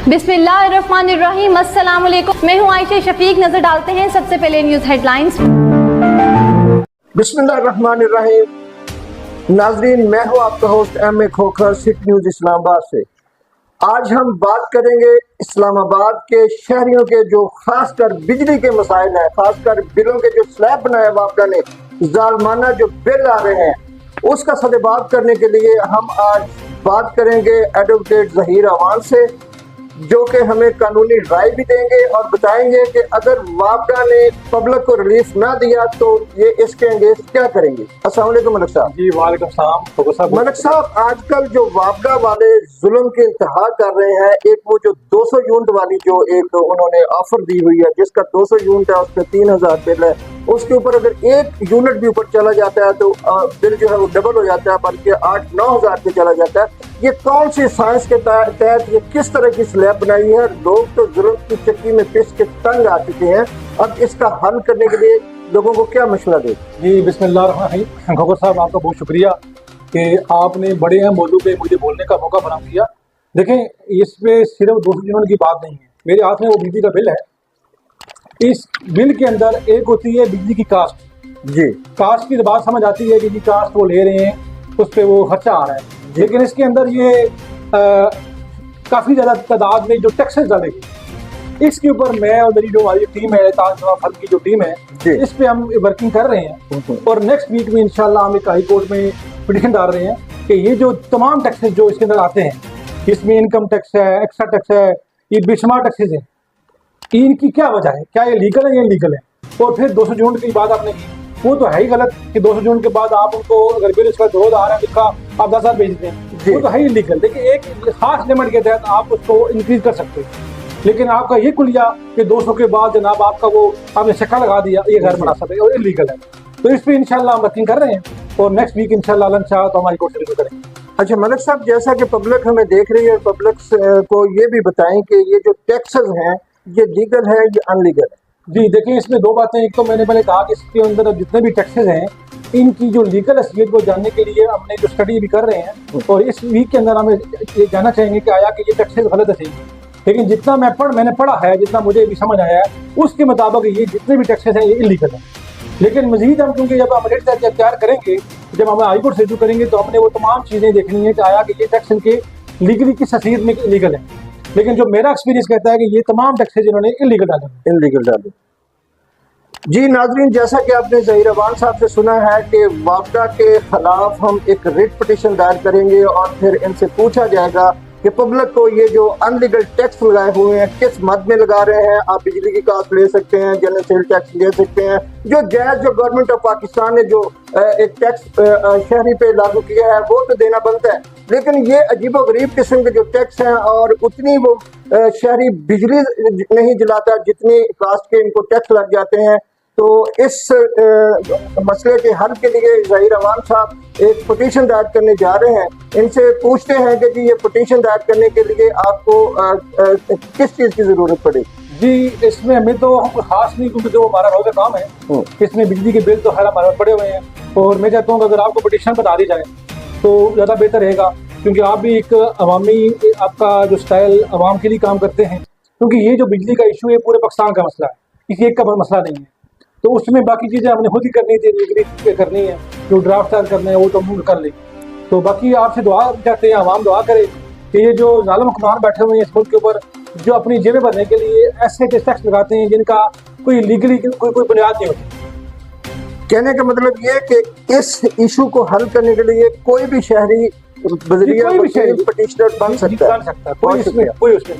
बिस्मिल्लाहिर्रहमानिर्रहीम, अस्सलाम वालेकुम। मैं हूं आयशा शफीक। नजर डालते हैं सबसे पहले न्यूज हेडलाइंस। बिस्मिल्लाहिर्रहमानिर्रहीम। नाजरीन, मैं हूं आपका host M A Khokhar, city news Islamabad से। आज हम बात करेंगे इस्लामाबाद के शहरियों के जो खासकर बिजली के मसाइल हैं, खासकर बिलों के जो स्लैब बनाए वापडा ने, जालमाना जो बिल आ रहे हैं, उसका सदेबात करने के लिए हम आज बात करेंगे एडवोकेट ज़हीर अवान से, जो कि हमें कानूनी राय भी देंगे और बताएंगे कि अगर वापडा ने पब्लिक को रिलीफ ना दिया तो ये इसके अगेंस्ट क्या करेंगे। अस्सलाम वालेकुम मलिक साहब। जी वालेकुम सलाम। मलिक साहब, आजकल जो वापडा वाले जुल्म की इंतहा कर रहे हैं, एक वो जो 200 यूनिट वाली जो एक उन्होंने ऑफर दी हुई है, जिसका 200 यूनिट है, उस पर 3000 बिल है, उसके ऊपर अगर एक यूनिट भी ऊपर चला जाता है तो बिल जो है वो डबल हो जाता है, बल्कि 8-9 हज़ार पे चला जाता है। ये कौन सी साइंस के तहत ये किस तरह की स्लैब बनाई है? लोग तो जुल्म की चक्की में पिस के तंग आ चुके हैं। अब इसका हल करने के लिए लोगों को क्या मशवरा दे? जी बिस्मिल्लाहिर्रहमानिर्रहीम। खोखर साहब, आपका बहुत शुक्रिया कि आपने बड़े अहम मौजू पे मुझे बोलने का मौका फराहम किया। देखें, इस पे सिर्फ 200 यूनिट की बात नहीं है। मेरे हाथ में वो बिजली का बिल है। इस बिल के अंदर एक होती है बिजली की कास्ट। जी, कास्ट की बात समझ आती है कि जी कास्ट वो ले रहे हैं, उस पर वो खर्चा आ रहा है, लेकिन इसके अंदर ये काफ़ी ज़्यादा तादाद में जो टैक्सेस डालेगी, इसके ऊपर मैं और मेरी जो हमारी टीम है, ताजवा फर्म की जो टीम है, इस पे हम वर्किंग कर रहे हैं। और नेक्स्ट वीक में इंशाल्लाह हम एक हाई कोर्ट में पिटीशन डाल रहे हैं कि ये जो तमाम टैक्सेस जो इसके अंदर आते हैं, इसमें इनकम टैक्स है, एक्स्ट्रा टैक्स है, ये बेशुमार टैक्सेस हैं, इनकी क्या वजह है? क्या ये लीगल है या इलीगल है? और फिर 200 यूनिट की बात आपने की, वो तो है ही गलत कि 200 यूनिट के बाद आप उनको अगर बिल इसका 2 आ रहा है उसका आप 10,000 भेजते हैं, वो तो है ही लीगल। देखिए, एक खास लिमिट के तहत आप उसको इंक्रीज कर सकते हैं, लेकिन आपका ये कुलिया कि 200 के बाद जनाब आपका वो आपने चक्का लगा दिया, ये गैर मुनासिब है और इलीगल है। तो इस पर इंशाल्लाह हम वर्किंग कर रहे हैं और नेक्स्ट वीक इंशाल्लाह अल्लाह चाहे तो हमारी कोशिश रिव्यू करेंगे। अच्छा मलिक साहब, जैसा कि पब्लिक हमें देख रही है, पब्लिक को ये भी बताएं कि ये जो टैक्सेस हैं ये लीगल है या अनलीगल है? जी देखिए, इसमें दो बातें। एक तो मैंने पहले कहा कि इसके अंदर जितने भी टैक्सेस हैं, इनकी जो लीगल हैसियत को जानने के लिए हमने जो स्टडी भी कर रहे हैं, और इस वीक के अंदर हमें ये जानना चाहेंगे कि आया कि ये टैक्सेस गलत है सही। लेकिन जितना मैंने पढ़ा है, जितना मुझे भी समझ आया है, उसके मुताबिक ये जितने भी टैक्सेस हैं ये इलीगल है। लेकिन मजीद हम, क्योंकि जब हम रेट तैयार करेंगे, जब हम हाई कोर्ट से रिव्यू करेंगे, तो हमने वो तमाम चीज़ें देखनी है कि आया कि ये टैक्स इनके लीगली किस हैसियत में इलीगल है। लेकिन जो मेरा एक्सपीरियंस कहता है कि ये तमाम टैक्सेज इन्होंने इलीगल डाले। जी नाजरीन, जैसा कि आपने ज़हीर अवान साहब से सुना है कि वापडा के खिलाफ हम एक रिट पिटीशन दायर करेंगे और फिर इनसे पूछा जाएगा कि पब्लिक को ये जो अनलीगल टैक्स लगाए हुए हैं किस मद में लगा रहे हैं। आप बिजली की कास्ट ले सकते हैं, जनरल सेल टैक्स ले सकते हैं, जो जायज़ जो गवर्नमेंट ऑफ पाकिस्तान ने जो एक टैक्स शहरी पे लागू किया है वो तो देना बनता है। लेकिन ये अजीबोगरीब किस्म के जो टैक्स हैं, और उतनी वो शहरी बिजली नहीं जलाता जितनी कास्ट के इनको टैक्स लग जाते हैं। तो इस मसले के हल के लिए ज़हीर अवान साहब एक पिटीशन दायर करने जा रहे हैं। इनसे पूछते हैं कि जी ये पिटीशन दायर करने के लिए आपको किस चीज़ की ज़रूरत पड़ेगी? जी इसमें हमें तो खास नहीं, क्योंकि जो हमारा रोज़ काम है इसमें बिजली के बिल तो हर हमारे पड़े हुए हैं, और मैं चाहता हूँ कि अगर आपको पिटीशन बता दी जाए तो ज़्यादा बेहतर रहेगा, क्योंकि आप भी एक अवामी, आपका जो स्टाइल अवाम के लिए काम करते हैं। क्योंकि ये जो बिजली का इशू है पूरे पाकिस्तान का मसला है, किसी एक का मसला नहीं है। तो उसमें बाकी चीज़ें हमने खुद ही करनी थी, लीगली करनी है, जो ड्राफ्ट तैयार करना है वो तो हम कर लें। तो बाकी आपसे दुआ चाहते हैं, आवाम दुआ करे कि ये जो जालिम हुक्मरान बैठे हुए हैं इस मुल्क के ऊपर, जो अपनी जेबें भरने के लिए ऐसे टैक्स लगाते हैं जिनका कोई लीगली कोई बुनियाद नहीं होती। कहने का मतलब ये कि इस इशू को हल करने के लिए कोई भी शहरी पिटीशनर बन सकता है, कोई उसमें